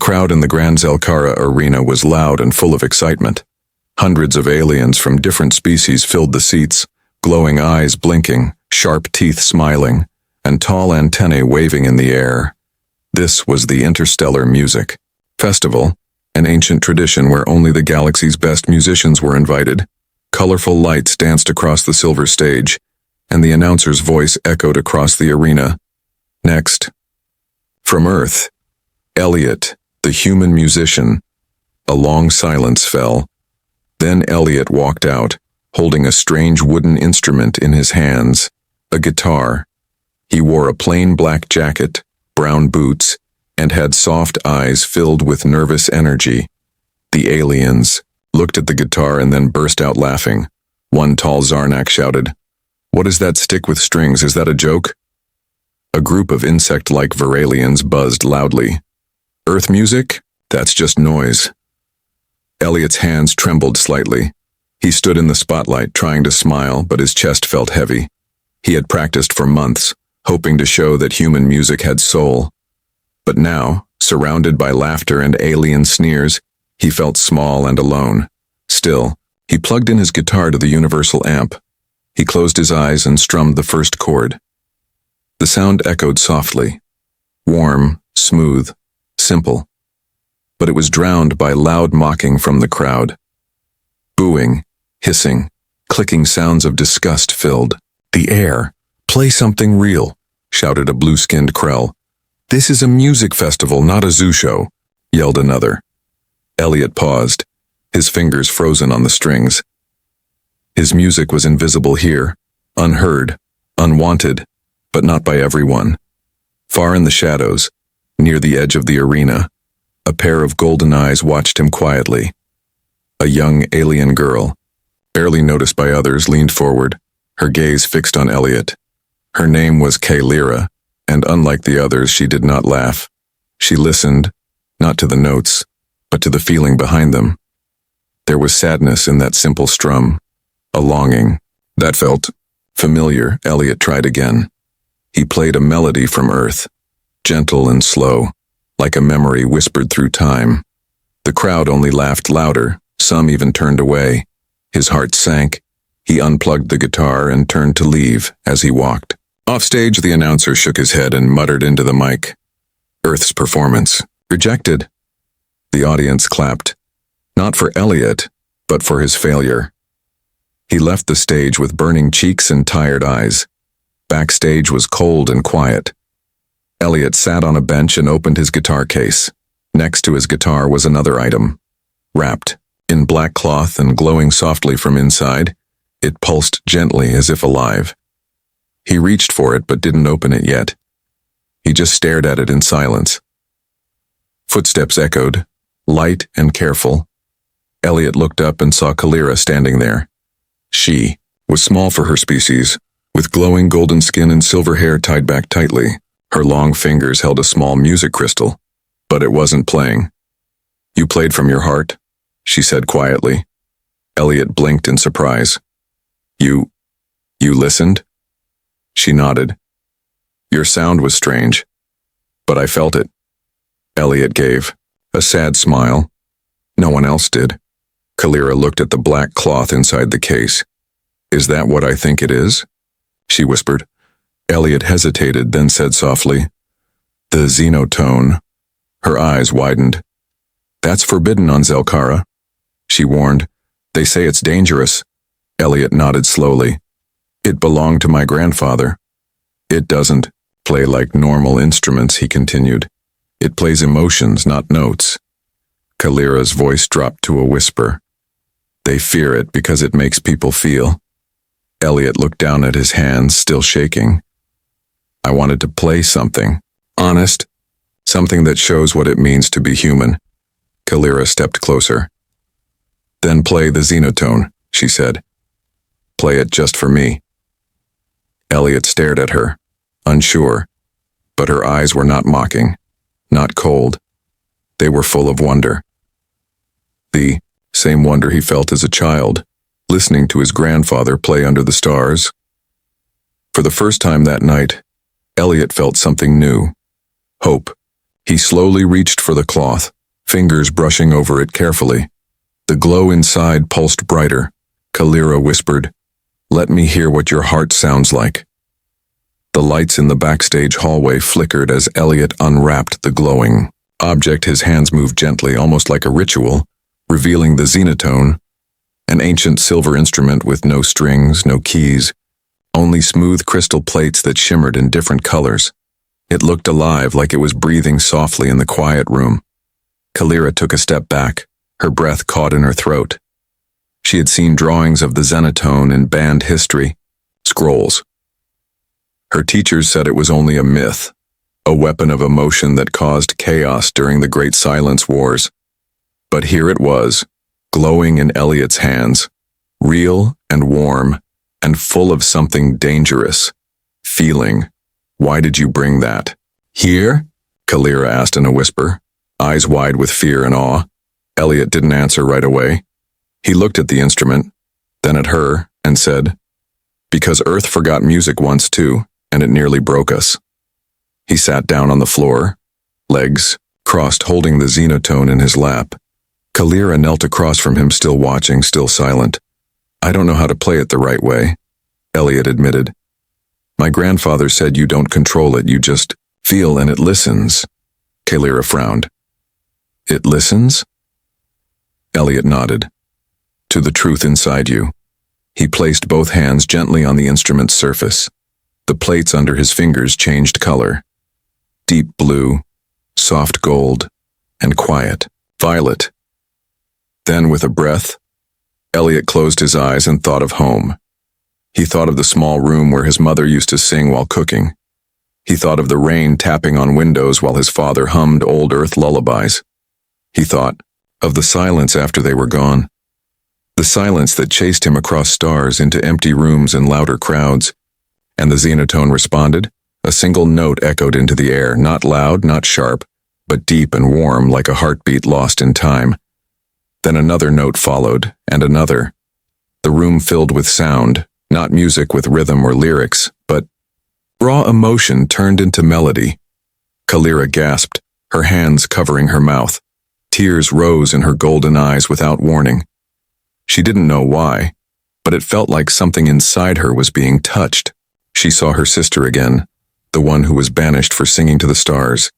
crowd in the Grand Zelkara arena was loud and full of excitement. Hundreds of aliens from different species filled the seats, glowing eyes blinking, sharp teeth smiling, and tall antennae waving in the air. This was the Interstellar Music Festival, an ancient tradition where only the galaxy's best musicians were invited. Colorful lights danced across the silver stage, and the announcer's voice echoed across the arena. Next, from Earth, Elliot, the human musician. A long silence fell. Then Elliot walked out, holding a strange wooden instrument in his hands, a guitar. He wore a plain black jacket, brown boots, and had soft eyes filled with nervous energy. The aliens looked at the guitar and then burst out laughing. One tall Zarnak shouted, "What is that stick with strings? Is that a joke?" A group of insect-like Viralians buzzed loudly. "Earth music? That's just noise." Elliot's hands trembled slightly. He stood in the spotlight trying to smile, but his chest felt heavy. He had practiced for months, hoping to show that human music had soul. But now, surrounded by laughter and alien sneers, he felt small and alone. Still, he plugged in his guitar to the universal amp. He closed his eyes and strummed the first chord. The sound echoed softly, warm, smooth, simple. But it was drowned by loud mocking from the crowd. Booing, hissing, clicking sounds of disgust filled the air. "Play something real," shouted a blue-skinned Krell. "This is a music festival, not a zoo show," yelled another. Elliot paused, his fingers frozen on the strings. His music was invisible here, unheard, unwanted, but not by everyone. Far in the shadows, near the edge of the arena, a pair of golden eyes watched him quietly. A young alien girl, barely noticed by others, leaned forward, her gaze fixed on Elliot. Her name was Kaylira, and unlike the others, she did not laugh. She listened, not to the notes, but to the feeling behind them. There was sadness in that simple strum, a longing. That felt familiar. Elliot tried again. He played a melody from Earth, gentle and slow, like a memory whispered through time. The crowd only laughed louder, some even turned away. His heart sank. He unplugged the guitar and turned to leave as he walked. Offstage, the announcer shook his head and muttered into the mic, "Earth's performance rejected." The audience clapped, not for Elliot, but for his failure. He left the stage with burning cheeks and tired eyes. Backstage was cold and quiet. Elliot sat on a bench and opened his guitar case. Next to his guitar was another item. Wrapped in black cloth and glowing softly from inside, it pulsed gently as if alive. He reached for it but didn't open it yet. He just stared at it in silence. Footsteps echoed, light and careful. Elliot looked up and saw Kaylira standing there. She was small for her species, with glowing golden skin and silver hair tied back tightly. Her long fingers held a small music crystal, but it wasn't playing. "You played from your heart," she said quietly. Elliot blinked in surprise. You listened?" She nodded. "Your sound was strange, but I felt it." Elliot gave a sad smile. No one else did. Kaylira looked at the black cloth inside the case. "Is that what I think it is?" she whispered. Elliot hesitated, then said softly, "The Xenotone." Her eyes widened. "That's forbidden on Zelkara," she warned. "They say it's dangerous." Elliot nodded slowly. "It belonged to my grandfather." "It doesn't play like normal instruments," he continued. "It plays emotions, not notes." Kaylira's voice dropped to a whisper. "They fear it because it makes people feel." Elliot looked down at his hands, still shaking. "I wanted to play something honest, something that shows what it means to be human." Kaylira stepped closer. "Then play the Xenotone," she said. "Play it just for me." Elliot stared at her, unsure, but her eyes were not mocking, not cold. They were full of wonder. The same wonder he felt as a child, listening to his grandfather play under the stars. For the first time that night, Elliot felt something new. Hope. He slowly reached for the cloth, fingers brushing over it carefully. The glow inside pulsed brighter. Kalira whispered, "Let me hear what your heart sounds like." The lights in the backstage hallway flickered as Elliot unwrapped the glowing object. His hands moved gently, almost like a ritual, revealing the Xenotone, an ancient silver instrument with no strings, no keys, only smooth crystal plates that shimmered in different colors. It looked alive, like it was breathing softly in the quiet room. Kalira took a step back, her breath caught in her throat. She had seen drawings of the Xenotone in band history, scrolls. Her teachers said it was only a myth, a weapon of emotion that caused chaos during the Great Silence Wars. But here it was, glowing in Elliot's hands, real and warm, and full of something dangerous. Feeling. "Why did you bring that?" "Here?" Kalira asked in a whisper, eyes wide with fear and awe. Elliot didn't answer right away. He looked at the instrument, then at her, and said, "Because Earth forgot music once too, and it nearly broke us." He sat down on the floor, legs crossed, holding the Xenotone in his lap. Kalira knelt across from him, still watching, still silent. "I don't know how to play it the right way," Elliot admitted. "My grandfather said you don't control it, you just feel and it listens." Kalira frowned. "It listens?" Elliot nodded. "To the truth inside you." He placed both hands gently on the instrument's surface. The plates under his fingers changed color. Deep blue, soft gold, and quiet, violet. Then, with a breath, Elliot closed his eyes and thought of home. He thought of the small room where his mother used to sing while cooking. He thought of the rain tapping on windows while his father hummed old earth lullabies. He thought of the silence after they were gone. The silence that chased him across stars into empty rooms and louder crowds. And the Xenotone responded. A single note echoed into the air, not loud, not sharp, but deep and warm, like a heartbeat lost in time. Then another note followed, and another. The room filled with sound, not music with rhythm or lyrics, but raw emotion turned into melody. Kalira gasped, her hands covering her mouth. Tears rose in her golden eyes without warning. She didn't know why, but it felt like something inside her was being touched. She saw her sister again, the one who was banished for singing to the stars.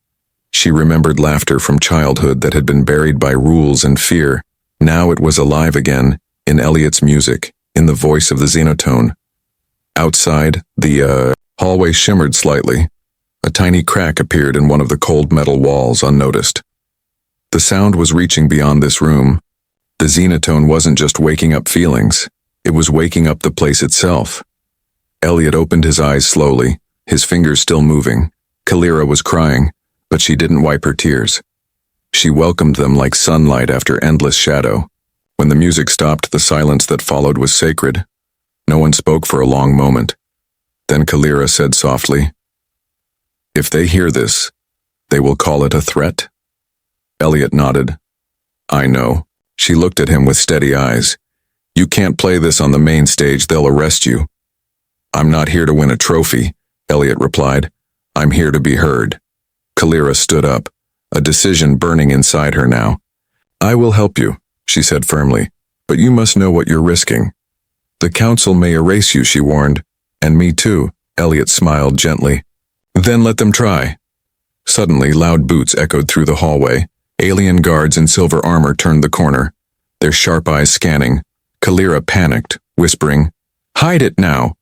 She remembered laughter from childhood that had been buried by rules and fear. Now it was alive again, in Elliot's music, in the voice of the Xenotone. Outside, the hallway shimmered slightly. A tiny crack appeared in one of the cold metal walls, unnoticed. The sound was reaching beyond this room. The Xenotone wasn't just waking up feelings, it was waking up the place itself. Elliot opened his eyes slowly, his fingers still moving. Kalira was crying, but she didn't wipe her tears. She welcomed them like sunlight after endless shadow. When the music stopped, the silence that followed was sacred. No one spoke for a long moment. Then Kalira said softly, "If they hear this, they will call it a threat?" Elliot nodded. "I know." She looked at him with steady eyes. "You can't play this on the main stage, they'll arrest you." "I'm not here to win a trophy," Elliot replied. "I'm here to be heard." Kalira stood up, a decision burning inside her now. "I will help you," she said firmly, "but you must know what you're risking." "The council may erase you," she warned. "And me too," Elliot smiled gently. "Then let them try." Suddenly, loud boots echoed through the hallway. Alien guards in silver armor turned the corner, their sharp eyes scanning. Kalira panicked, whispering, "Hide it now!"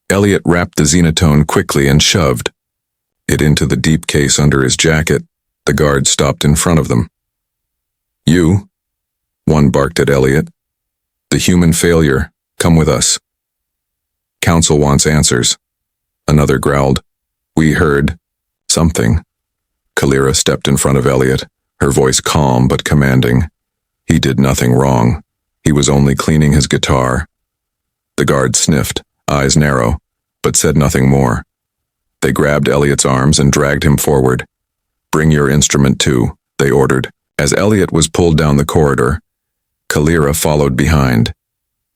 Elliot wrapped the Xenotone quickly and shoved it into the deep case under his jacket. The guard stopped in front of them. "You," one barked at Elliot. "The human failure, come with us." "Council wants answers," another growled. "We heard something." Kalira stepped in front of Elliot, her voice calm but commanding. He did nothing wrong. He was only cleaning his guitar. The guard sniffed, eyes narrow, but said nothing more. They grabbed Elliot's arms and dragged him forward. "Bring your instrument too," they ordered. As Elliot was pulled down the corridor, Kalira followed behind.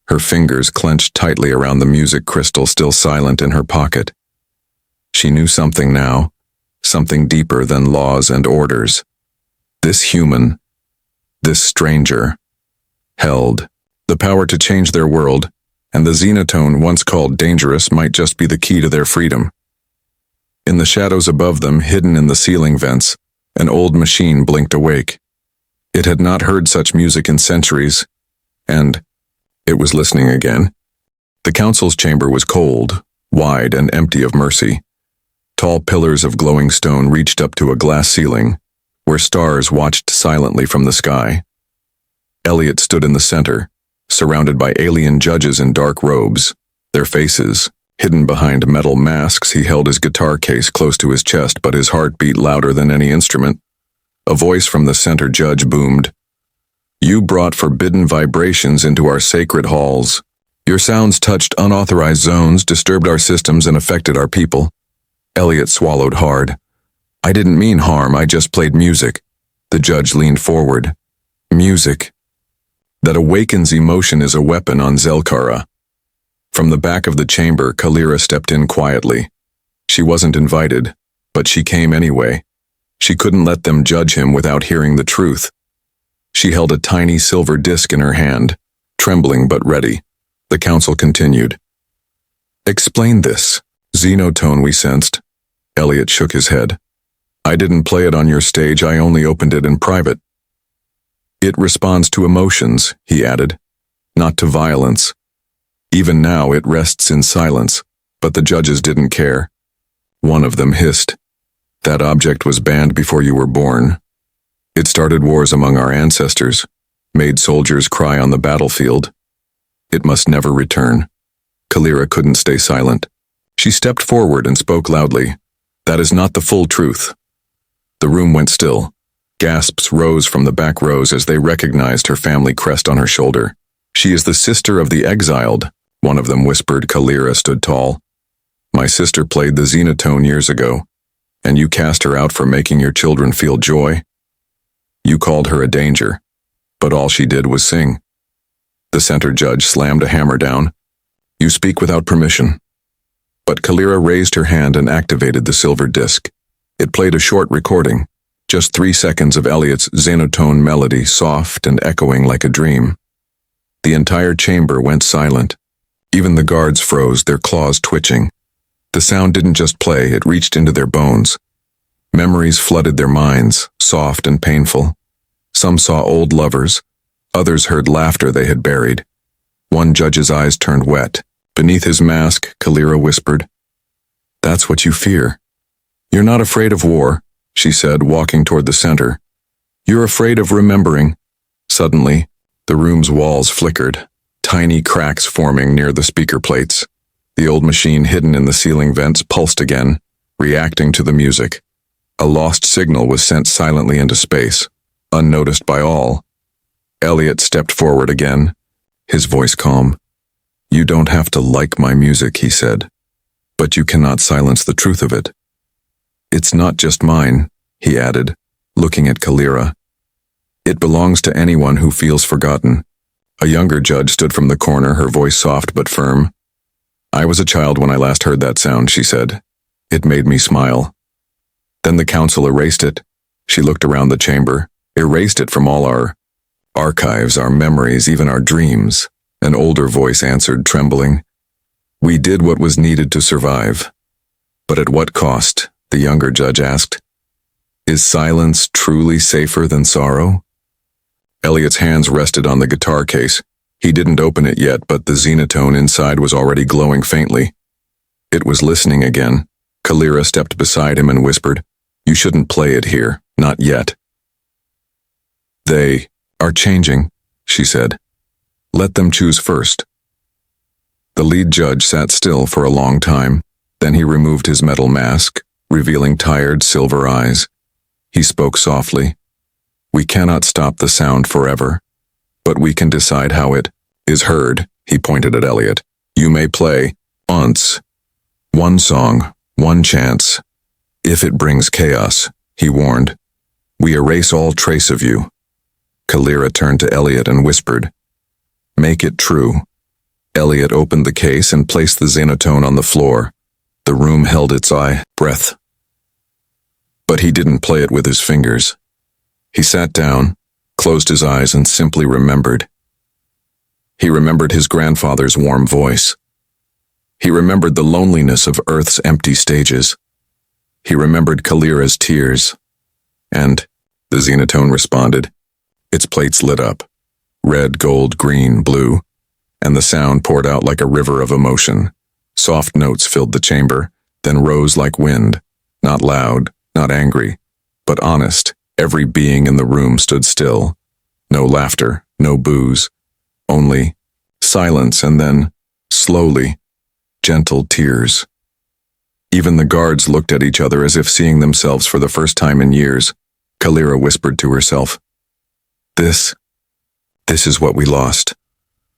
Her fingers clenched tightly around the music crystal still silent in her pocket. She knew something now, something deeper than laws and orders. This human, This stranger held the power to change their world, and the Xenotone once called dangerous might just be the key to their freedom. In the shadows above them, hidden in the ceiling vents, an old machine blinked awake. It had not heard such music in centuries, and it was listening again. The council's chamber was cold, wide, and empty of mercy. Tall pillars of glowing stone reached up to a glass ceiling, where stars watched silently from the sky. Elliot stood in the center, surrounded by alien judges in dark robes. Their faces, hidden behind metal masks, he held his guitar case close to his chest, but his heart beat louder than any instrument. A voice from the center judge boomed. "You brought forbidden vibrations into our sacred halls. Your sounds touched unauthorized zones, disturbed our systems, and affected our people." Elliot swallowed hard. "I didn't mean harm, I just played music." The judge leaned forward. "Music that awakens emotion is a weapon on Zelkara." From the back of the chamber, Kalira stepped in quietly. She wasn't invited, but she came anyway. She couldn't let them judge him without hearing the truth. She held a tiny silver disc in her hand, trembling but ready. The council continued. "Explain this. Xenotone, we sensed." Elliot shook his head. "I didn't play it on your stage, I only opened it in private." "It responds to emotions," he added, "not to violence. Even now it rests in silence, but the judges didn't care." One of them hissed. "That object was banned before you were born. It started wars among our ancestors, made soldiers cry on the battlefield. It must never return." Kalira couldn't stay silent. She stepped forward and spoke loudly. "That is not the full truth." The room went still. Gasps rose from the back rows as they recognized her family crest on her shoulder. "She is the sister of the exiled," one of them whispered. Kalira stood tall. "My sister played the Xenotone years ago, and you cast her out for making your children feel joy. You called her a danger, but all she did was sing." The center judge slammed a hammer down. "You speak without permission." But Kalira raised her hand and activated the silver disc. It played a short recording, just 3 seconds of Elliot's Xenotone melody, soft and echoing like a dream. The entire chamber went silent. Even the guards froze, their claws twitching. The sound didn't just play, it reached into their bones. Memories flooded their minds, soft and painful. Some saw old lovers, others heard laughter they had buried. One judge's eyes turned wet. Beneath his mask, Kalira whispered, "That's what you fear. You're not afraid of war," she said, walking toward the center. "You're afraid of remembering." Suddenly, the room's walls flickered, tiny cracks forming near the speaker plates. The old machine hidden in the ceiling vents pulsed again, reacting to the music. A lost signal was sent silently into space, unnoticed by all. Elliot stepped forward again, his voice calm. "You don't have to like my music," he said, "but you cannot silence the truth of it." "It's not just mine," he added, looking at Kalira. "It belongs to anyone who feels forgotten." A younger judge stood from the corner, her voice soft but firm. "I was a child when I last heard that sound," she said. "It made me smile." Then the council erased it. She looked around the chamber, erased it from all our archives, our memories, even our dreams. An older voice answered, trembling. "We did what was needed to survive." "But at what cost?" the younger judge asked. "Is silence truly safer than sorrow?" Elliot's hands rested on the guitar case. He didn't open it yet, but the Xenotone inside was already glowing faintly. It was listening again. Kalira stepped beside him and whispered, "You shouldn't play it here, not yet." "They are changing," she said. "Let them choose first." The lead judge sat still for a long time. Then he removed his metal mask, revealing tired silver eyes. He spoke softly. "We cannot stop the sound forever, but we can decide how it is heard." He pointed at Elliot. "You may play once. One song, one chance. If it brings chaos," he warned, "we erase all trace of you." Kalira turned to Elliot and whispered, "Make it true." Elliot opened the case and placed the Xenotone on the floor. The room held its breath. But he didn't play it with his fingers. He sat down, closed his eyes and simply remembered. He remembered his grandfather's warm voice. He remembered the loneliness of Earth's empty stages. He remembered Kalira's tears. And, the Xenotone responded, its plates lit up. Red, gold, green, blue, and the sound poured out like a river of emotion. Soft notes filled the chamber, then rose like wind, not loud, not angry, but honest. Every being in the room stood still. No laughter, no boos, only silence and then, slowly, gentle tears. Even the guards looked at each other as if seeing themselves for the first time in years. Kalira whispered to herself, This is what we lost.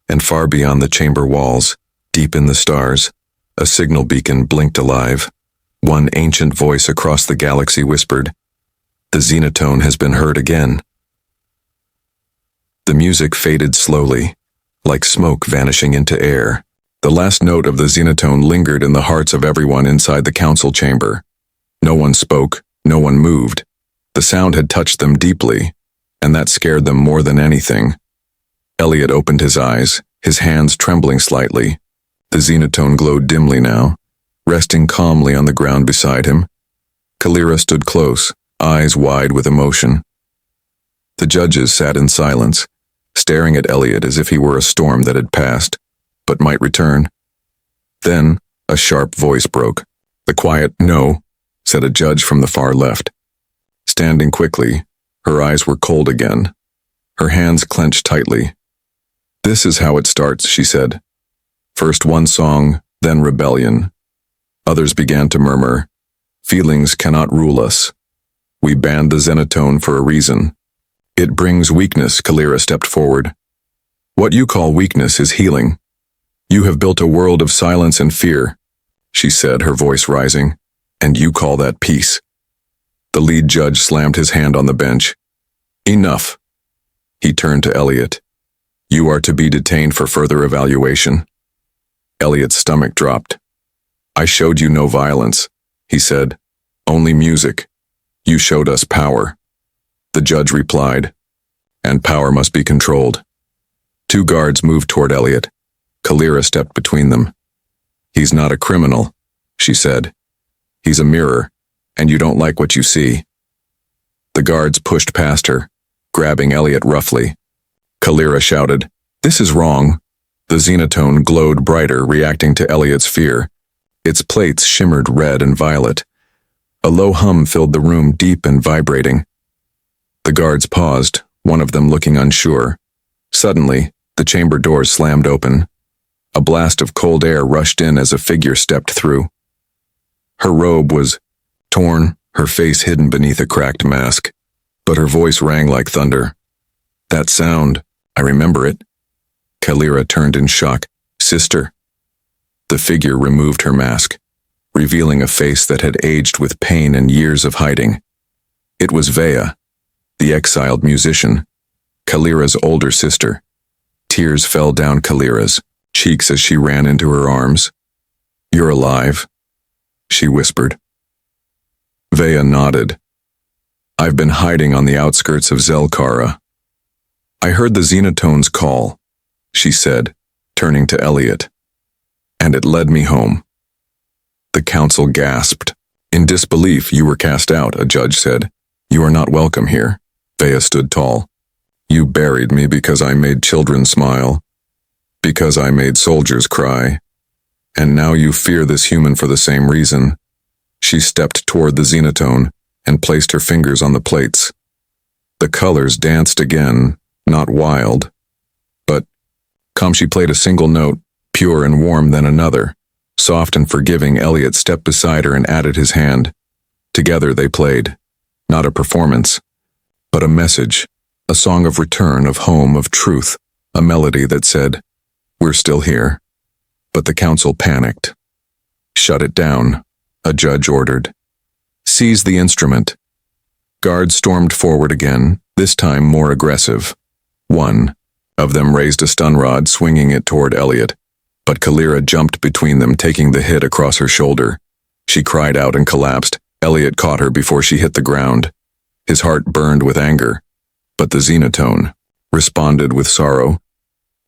And far beyond the chamber walls, deep in the stars, a signal beacon blinked alive. One ancient voice across the galaxy whispered, The Xenotone has been heard again. The music faded slowly, like smoke vanishing into air. The last note of the Xenotone lingered in the hearts of everyone inside the council chamber. No one spoke, no one moved. The sound had touched them deeply, and that scared them more than anything. Elliot opened his eyes, his hands trembling slightly. The Xenotone glowed dimly now, resting calmly on the ground beside him. Kalira stood close, eyes wide with emotion. The judges sat in silence, staring at Elliot as if he were a storm that had passed, but might return. Then, a sharp voice broke. The quiet "No," said a judge from the far left. Standing quickly, her eyes were cold again. Her hands clenched tightly. This is how it starts, she said. First one song, then rebellion. Others began to murmur, Feelings cannot rule us. We banned the Xenotone for a reason. It brings weakness, Kalira stepped forward. What you call weakness is healing. You have built a world of silence and fear, she said, her voice rising, and you call that peace. The lead judge slammed his hand on the bench. Enough. He turned to Elliot. You are to be detained for further evaluation. Elliot's stomach dropped. I showed you no violence, he said. Only music. You showed us power. The judge replied. And power must be controlled. Two guards moved toward Elliot. Kalira stepped between them. He's not a criminal, she said. He's a mirror, and you don't like what you see. The guards pushed past her, grabbing Elliot roughly. Kalira shouted, This is wrong. The Xenotone glowed brighter, reacting to Elliot's fear. Its plates shimmered red and violet. A low hum filled the room, deep and vibrating. The guards paused, one of them looking unsure. Suddenly, the chamber doors slammed open. A blast of cold air rushed in as a figure stepped through. Her robe was torn, her face hidden beneath a cracked mask, but her voice rang like thunder. That sound, I remember it. Kalira turned in shock. Sister. The figure removed her mask, revealing a face that had aged with pain and years of hiding. It was Vea, the exiled musician, Kalira's older sister. Tears fell down Kalira's cheeks as she ran into her arms. You're alive, she whispered. Vea nodded. I've been hiding on the outskirts of Zelkara. I heard the Xenotone's call, she said, turning to Elliot. And it led me home. The council gasped. In disbelief, you were cast out, a judge said. You are not welcome here. Vea stood tall. You buried me because I made children smile, because I made soldiers cry, and now you fear this human for the same reason. She stepped toward the Xenotone and placed her fingers on the plates. The colors danced again, not wild, but calm. She played a single note, pure and warm, then another. Soft and forgiving, Elliot stepped beside her and added his hand. Together they played, not a performance, but a message, a song of return, of home, of truth, a melody that said, We're still here. But the council panicked. Shut it down, a judge ordered. Seize the instrument. Guards stormed forward again, this time more aggressive. One of them raised a stun rod, swinging it toward Elliot, but Kalira jumped between them, taking the hit across her shoulder. She cried out and collapsed. Elliot caught her before she hit the ground. His heart burned with anger. But the Xenotone responded with sorrow.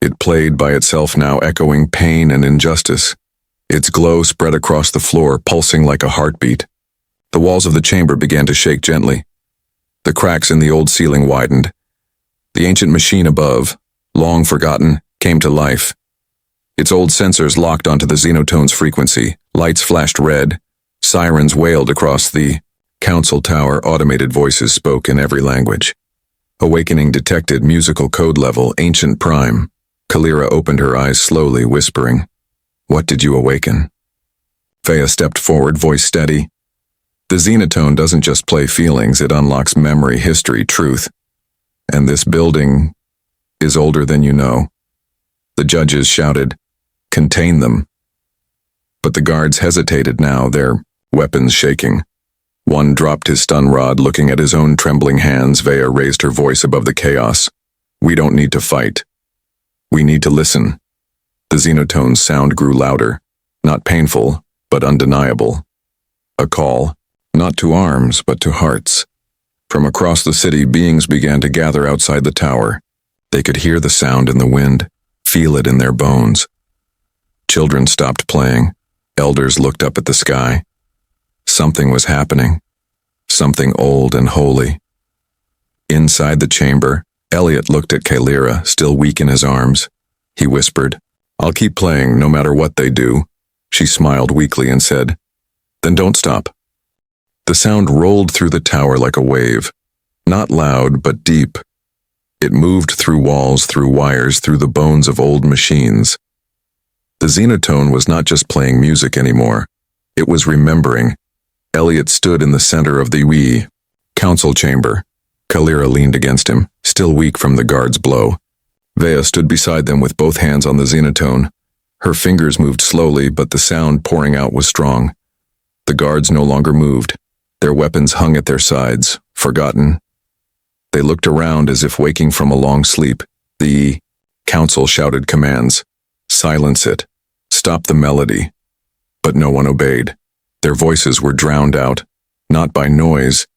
It played by itself now, echoing pain and injustice. Its glow spread across the floor, pulsing like a heartbeat. The walls of the chamber began to shake gently. The cracks in the old ceiling widened. The ancient machine above, long forgotten, came to life. Its old sensors locked onto the Xenotone's frequency. Lights flashed red. Sirens wailed across the council tower. Automated voices spoke in every language. Awakening detected musical code level, ancient prime. Kalira opened her eyes slowly, whispering, "What did you awaken?" Vaya stepped forward, voice steady. "The Xenotone doesn't just play feelings, it unlocks memory, history, truth. And this building is older than you know." The judges shouted, "Contain them." But the guards hesitated now, their weapons shaking. One dropped his stun rod, looking at his own trembling hands. Vaya raised her voice above the chaos. "We don't need to fight. We need to listen." The Xenotone's sound grew louder, not painful, but undeniable. A call, not to arms, but to hearts. From across the city, beings began to gather outside the tower. They could hear the sound in the wind, feel it in their bones. Children stopped playing. Elders looked up at the sky. Something was happening. Something old and holy. Inside the chamber, Elliot looked at Kalira, still weak in his arms. He whispered, "I'll keep playing no matter what they do." She smiled weakly and said, "Then don't stop." The sound rolled through the tower like a wave. Not loud, but deep. It moved through walls, through wires, through the bones of old machines. The Xenotone was not just playing music anymore. It was remembering. Elliot stood in the center of the council chamber. Kalira leaned against him, still weak from the guard's blow. Vaya stood beside them with both hands on the Xenotone. Her fingers moved slowly, but the sound pouring out was strong. The guards no longer moved. Their weapons hung at their sides, forgotten. They looked around as if waking from a long sleep. The council shouted commands. "Silence it. Stop the melody." But no one obeyed. Their voices were drowned out, not by noise,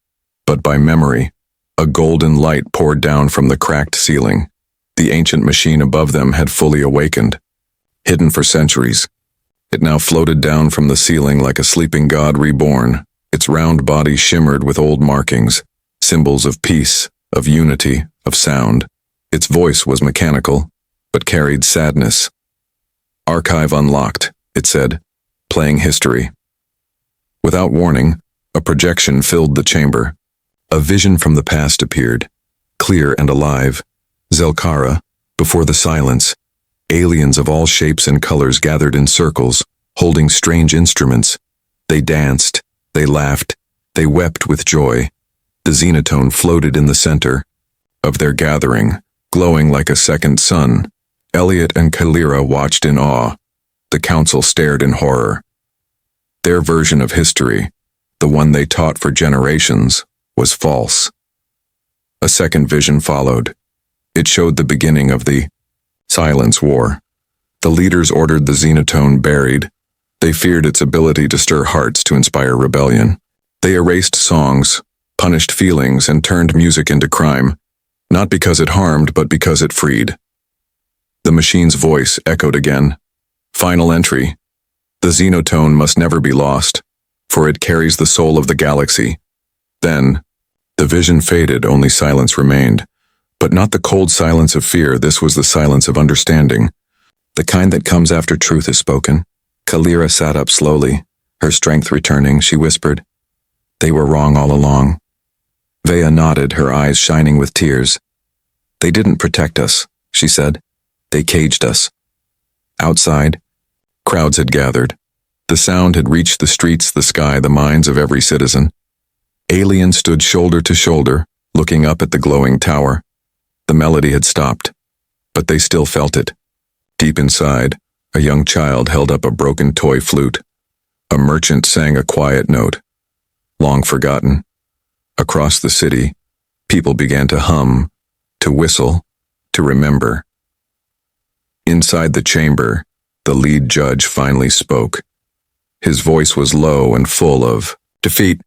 but by memory. A golden light poured down from the cracked ceiling. The ancient machine above them had fully awakened. Hidden for centuries, it now floated down from the ceiling like a sleeping god reborn. Its round body shimmered with old markings, symbols of peace, of unity, of sound. Its voice was mechanical, but carried sadness. "Archive unlocked," it said, "playing history." Without warning, a projection filled the chamber. A vision from the past appeared, clear and alive. Zelkara, before the silence, aliens of all shapes and colors gathered in circles, holding strange instruments. They danced, they laughed, they wept with joy. The Xenotone floated in the center of their gathering, glowing like a second sun. Elliot and Kalira watched in awe. The council stared in horror. Their version of history, the one they taught for generations, was false. A second vision followed. It showed the beginning of the Silence War. The leaders ordered the Xenotone buried. They feared its ability to stir hearts, to inspire rebellion. They erased songs, punished feelings, and turned music into crime, not because it harmed, but because it freed. The machine's voice echoed again. Final entry. The Xenotone must never be lost, for it carries the soul of the galaxy. Then, the vision faded, only silence remained. But not the cold silence of fear, this was the silence of understanding. The kind that comes after truth is spoken. Kalira sat up slowly, her strength returning. She whispered, "They were wrong all along." Vaya nodded, her eyes shining with tears. "They didn't protect us," she said. "They caged us." Outside, crowds had gathered. The sound had reached the streets, the sky, the minds of every citizen. Aliens stood shoulder to shoulder, looking up at the glowing tower. The melody had stopped, but they still felt it. Deep inside, a young child held up a broken toy flute. A merchant sang a quiet note, long forgotten. Across the city, people began to hum, to whistle, to remember. Inside the chamber, the lead judge finally spoke. His voice was low and full of defeat.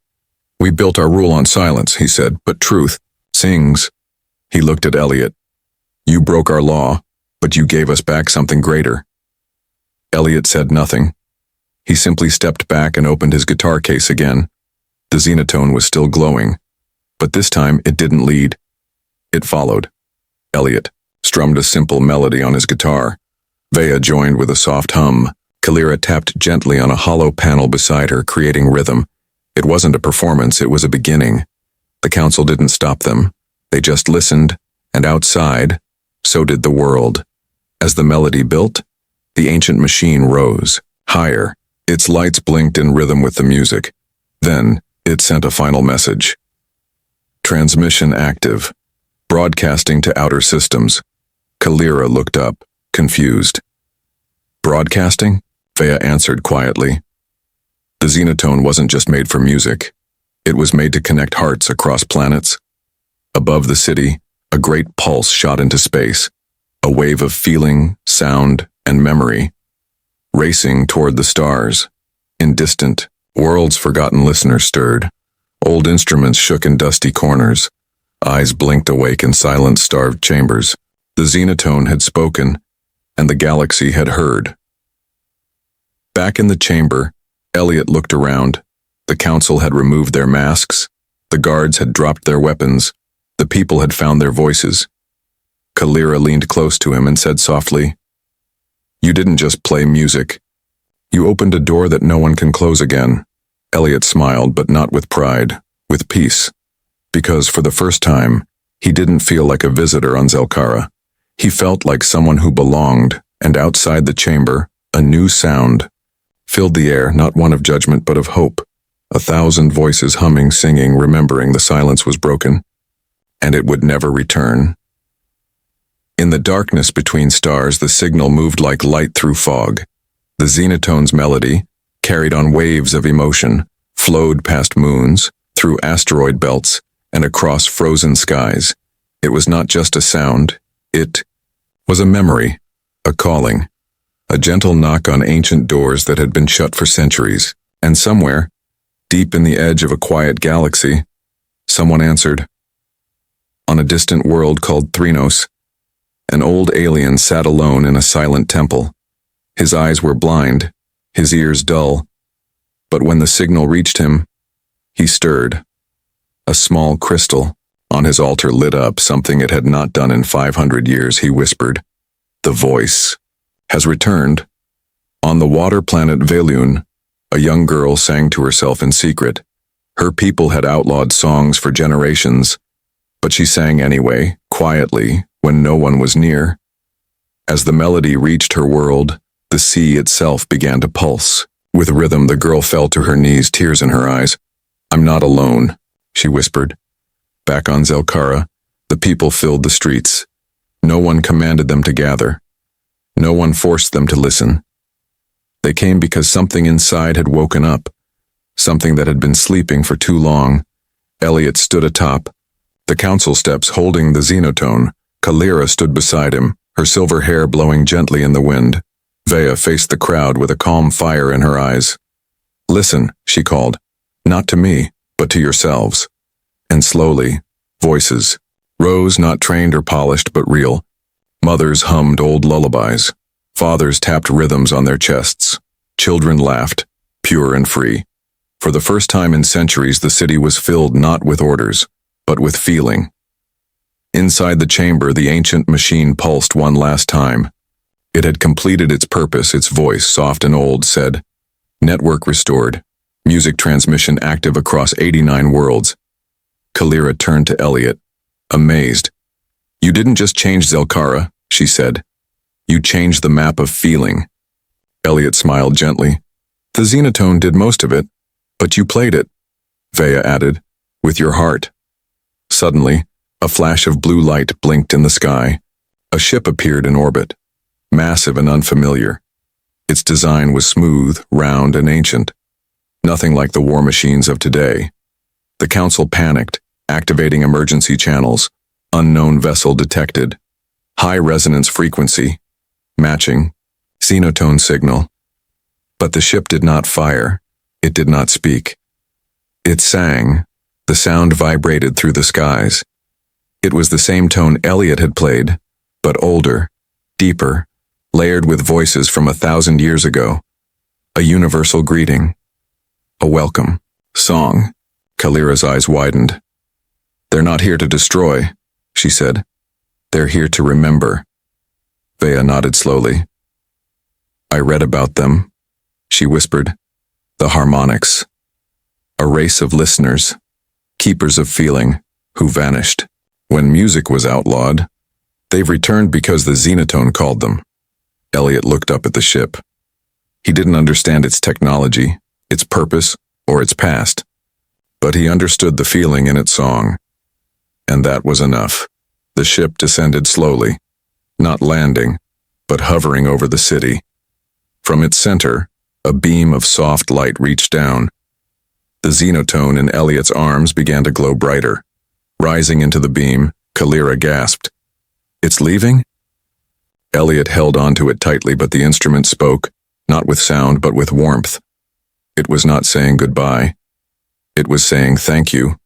"We built our rule on silence," he said, "but truth sings." He looked at Elliot. You broke our law, but you gave us back something greater. Elliot said nothing. He simply stepped back and opened his guitar case again. The Xenotone was still glowing, but this time it didn't lead. It followed. Elliot strummed a simple melody on his guitar. Vea joined with a soft hum. Kalira tapped gently on a hollow panel beside her, creating rhythm. It wasn't a performance, it was a beginning. The council didn't stop them. They just listened, and outside, so did the world. As the melody built, the ancient machine rose, higher. Its lights blinked in rhythm with the music. Then, it sent a final message. Transmission active. Broadcasting to outer systems. Kalira looked up, confused. Broadcasting? Vea answered quietly. The Xenotone wasn't just made for music. It was made to connect hearts across planets. Above the city, a great pulse shot into space, a wave of feeling, sound, and memory, racing toward the stars. In distant, worlds-forgotten listeners stirred. Old instruments shook in dusty corners. Eyes blinked awake in silent, starved chambers. The Xenotone had spoken, and the galaxy had heard. Back in the chamber, Elliot looked around. The council had removed their masks. The guards had dropped their weapons. The people had found their voices. Kalira leaned close to him and said softly, You didn't just play music. You opened a door that no one can close again. Elliot smiled, but not with pride, with peace. Because for the first time, he didn't feel like a visitor on Zelkara. He felt like someone who belonged, and outside the chamber, a new sound filled the air, not one of judgment but of hope. 1,000 voices humming, singing, remembering the silence was broken, and it would never return. In the darkness between stars, the signal moved like light through fog. The Xenotone's melody, carried on waves of emotion, flowed past moons, through asteroid belts, and across frozen skies. It was not just a sound, it was a memory, a calling, a gentle knock on ancient doors that had been shut for centuries. And somewhere, deep in the edge of a quiet galaxy, someone answered. On a distant world called Threnos, an old alien sat alone in a silent temple. His eyes were blind, his ears dull, but when the signal reached him, he stirred. A small crystal on his altar lit up, something it had not done in 500 years. He whispered, The voice has returned. On the water planet Velun, a young girl sang to herself in secret. Her people had outlawed songs for generations, but she sang anyway, quietly, when no one was near. As the melody reached her world, the sea itself began to pulse. With rhythm, the girl fell to her knees, tears in her eyes. I'm not alone, she whispered. Back on Zelkara, the people filled the streets. No one commanded them to gather. No one forced them to listen. They came because something inside had woken up, something that had been sleeping for too long. Elliot stood atop the council steps holding the Xenotone. Kalira stood beside him, her silver hair blowing gently in the wind. Vea faced the crowd with a calm fire in her eyes. Listen, she called, not to me, but to yourselves. And slowly, voices rose, not trained or polished, but real. Mothers hummed old lullabies. Fathers tapped rhythms on their chests. Children laughed, pure and free. For the first time in centuries, the city was filled not with orders, but with feeling. Inside the chamber, the ancient machine pulsed one last time. It had completed its purpose. Its voice, soft and old, said, Network restored. Music transmission active across 89 worlds. Kalira turned to Elliot, amazed. You didn't just change Zelkara, she said. You changed the map of feeling. Elliot smiled gently. The Xenotone did most of it, but you played it, Vea added, with your heart. Suddenly, a flash of blue light blinked in the sky. A ship appeared in orbit, massive and unfamiliar. Its design was smooth, round, and ancient. Nothing like the war machines of today. The council panicked, activating emergency channels. Unknown vessel detected. High resonance frequency. Matching. Xenotone signal. But the ship did not fire. It did not speak. It sang. The sound vibrated through the skies. It was the same tone Elliot had played, but older, deeper, layered with voices from 1,000 years ago. A universal greeting. A welcome. Song. Kalira's eyes widened. "They're not here to destroy," she said. "They're here to remember." Vea nodded slowly. "I read about them," she whispered. "The harmonics. A race of listeners, keepers of feeling, who vanished. When music was outlawed, they've returned because the Xenotone called them." Elliot looked up at the ship. He didn't understand its technology, its purpose, or its past, but he understood the feeling in its song. And that was enough. The ship descended slowly, not landing, but hovering over the city. From its center, a beam of soft light reached down. The Xenotone in Elliot's arms began to glow brighter. Rising into the beam, Kalira gasped. "It's leaving?" Elliot held onto it tightly, but the instrument spoke, not with sound but with warmth. It was not saying goodbye. It was saying thank you.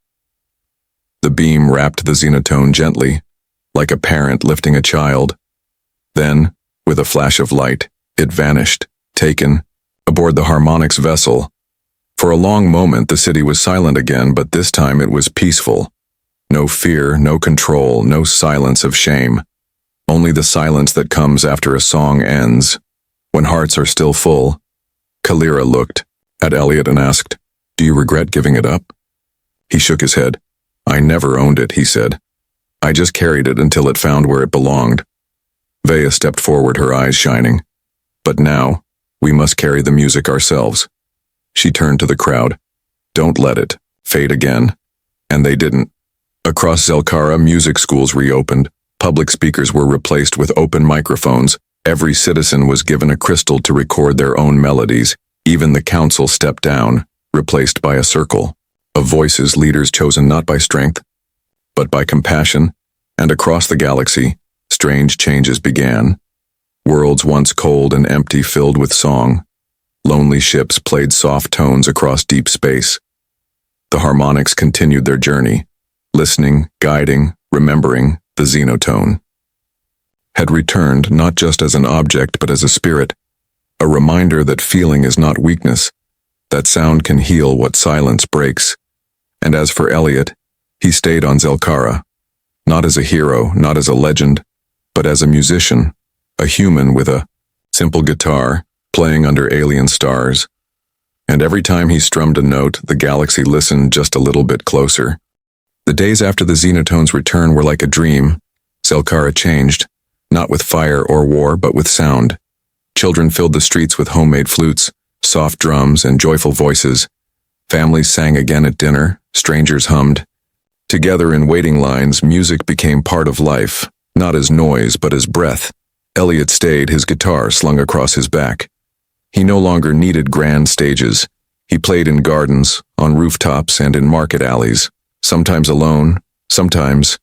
The beam wrapped the Xenotone gently, like a parent lifting a child. Then, with a flash of light, it vanished, taken, aboard the harmonics vessel. For a long moment the city was silent again, but this time it was peaceful. No fear, no control, no silence of shame. Only the silence that comes after a song ends, when hearts are still full. Kalira looked at Elliot and asked, "Do you regret giving it up?" He shook his head. "I never owned it," he said. "I just carried it until it found where it belonged." Vea stepped forward, her eyes shining. "But now, we must carry the music ourselves." She turned to the crowd. "Don't let it fade again." And they didn't. Across Zelkara, music schools reopened. Public speakers were replaced with open microphones. Every citizen was given a crystal to record their own melodies. Even the council stepped down, replaced by a circle of voices, leaders chosen not by strength, but by compassion. And across the galaxy, strange changes began. Worlds once cold and empty filled with song. Lonely ships played soft tones across deep space. The harmonics continued their journey, listening, guiding, remembering. The Xenotone had returned not just as an object but as a spirit, a reminder that feeling is not weakness, that sound can heal what silence breaks. And as for Elliot, he stayed on Zelkara, not as a hero, not as a legend, but as a musician, a human with a simple guitar playing under alien stars. And every time he strummed a note, the galaxy listened just a little bit closer. The days after the Xenotone's return were like a dream. Zelkara changed, not with fire or war, but with sound. Children filled the streets with homemade flutes, soft drums, and joyful voices. Families sang again at dinner, strangers hummed. Together in waiting lines, music became part of life, not as noise, but as breath. Elliot stayed, his guitar slung across his back. He no longer needed grand stages. He played in gardens, on rooftops, and in market alleys. Sometimes alone, sometimes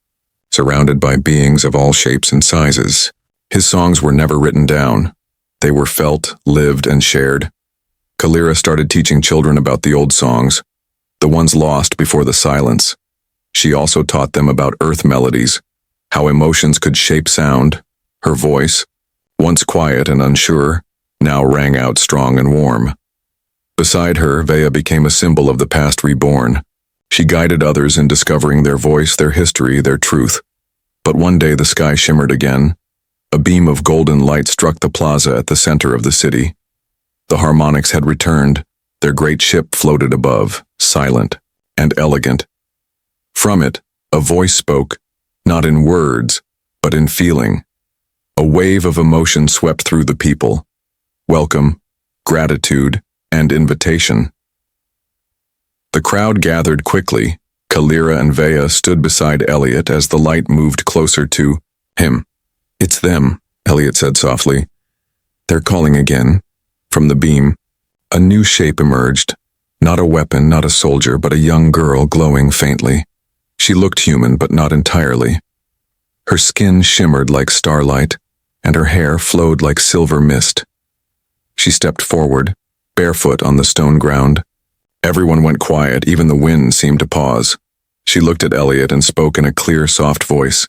surrounded by beings of all shapes and sizes. His songs were never written down. They were felt, lived, and shared. Kalira started teaching children about the old songs, the ones lost before the silence. She also taught them about earth melodies, how emotions could shape sound. Her voice, once quiet and unsure, now rang out strong and warm. Beside her, Vea became a symbol of the past reborn. She guided others in discovering their voice, their history, their truth. But one day the sky shimmered again. A beam of golden light struck the plaza at the center of the city. The harmonics had returned. Their great ship floated above, silent and elegant. From it, a voice spoke, not in words, but in feeling. A wave of emotion swept through the people. Welcome, gratitude, and invitation. The crowd gathered quickly. Kalira and Vea stood beside Elliot as the light moved closer to him. "It's them," Elliot said softly. "They're calling again." From the beam, a new shape emerged. Not a weapon, not a soldier, but a young girl glowing faintly. She looked human, but not entirely. Her skin shimmered like starlight, and her hair flowed like silver mist. She stepped forward, barefoot on the stone ground. Everyone went quiet, even the wind seemed to pause. She looked at Elliot and spoke in a clear, soft voice.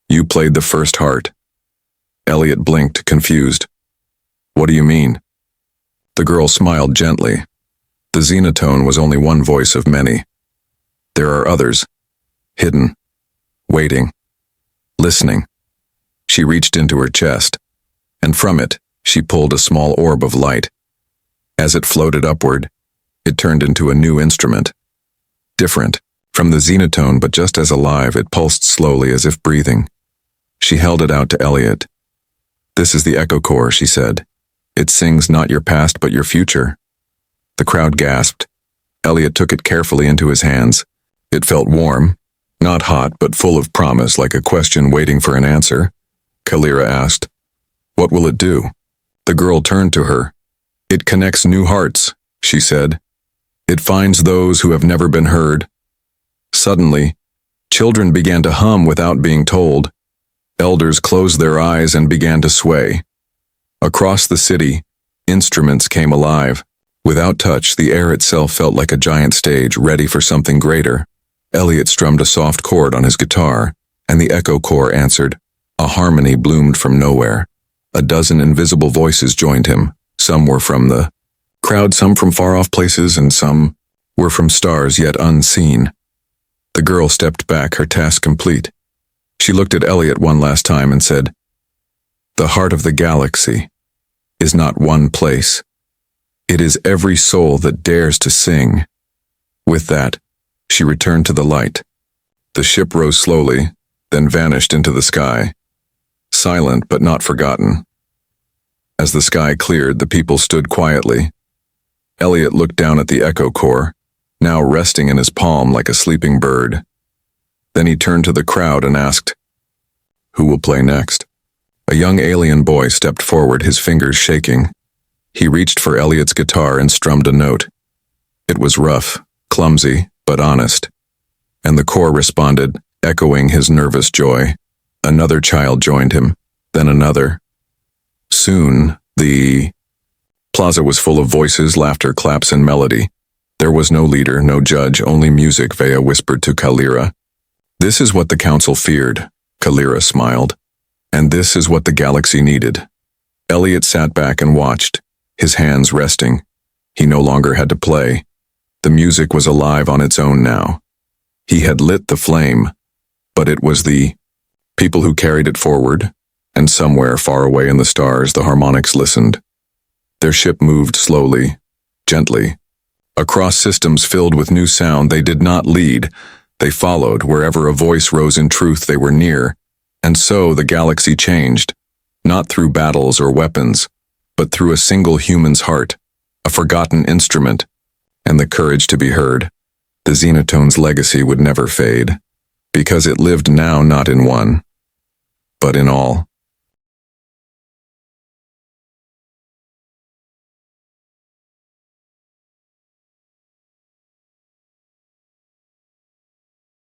You played the first heart. Elliot blinked, confused. What do you mean? The girl smiled gently. The Xenotone was only one voice of many. There are others, hidden, waiting, listening. She reached into her chest, and from it, she pulled a small orb of light. As it floated upward, it turned into a new instrument. Different from the Xenotone, but just as alive, it pulsed slowly as if breathing. She held it out to Elliot. This is the echo core, she said. It sings not your past, but your future. The crowd gasped. Elliot took it carefully into his hands. It felt warm, not hot, but full of promise, like a question waiting for an answer. Kalira asked, What will it do? The girl turned to her. It connects new hearts, she said. It finds those who have never been heard. Suddenly, children began to hum without being told. Elders closed their eyes and began to sway. Across the city, instruments came alive. Without touch, the air itself felt like a giant stage ready for something greater. Elliot strummed a soft chord on his guitar, and the echo core answered. A harmony bloomed from nowhere. A dozen invisible voices joined him. Some were from the crowd, some from far-off places, and some were from stars yet unseen. The girl stepped back, her task complete. She looked at Elliot one last time and said, The heart of the galaxy is not one place. It is every soul that dares to sing. With that, she returned to the light. The ship rose slowly, then vanished into the sky. Silent but not forgotten. As the sky cleared, the people stood quietly. Elliot looked down at the echo core, now resting in his palm like a sleeping bird. Then he turned to the crowd and asked, Who will play next? A young alien boy stepped forward, his fingers shaking. He reached for Elliot's guitar and strummed a note. It was rough, clumsy, but honest. And the core responded, echoing his nervous joy. Another child joined him, then another. Soon, the plaza was full of voices, laughter, claps, and melody. There was no leader, no judge, only music, Vea whispered to Kalira. This is what the council feared, Kalira smiled. And this is what the galaxy needed. Elliot sat back and watched, his hands resting. He no longer had to play. The music was alive on its own now. He had lit the flame, but it was the people who carried it forward, and somewhere far away in the stars the harmonics listened. Their ship moved slowly, gently. Across systems filled with new sound, they did not lead. They followed. Wherever a voice rose in truth, they were near. And so the galaxy changed, not through battles or weapons, but through a single human's heart, a forgotten instrument, and the courage to be heard. The Xenotone's legacy would never fade, because it lived now not in one, but in all.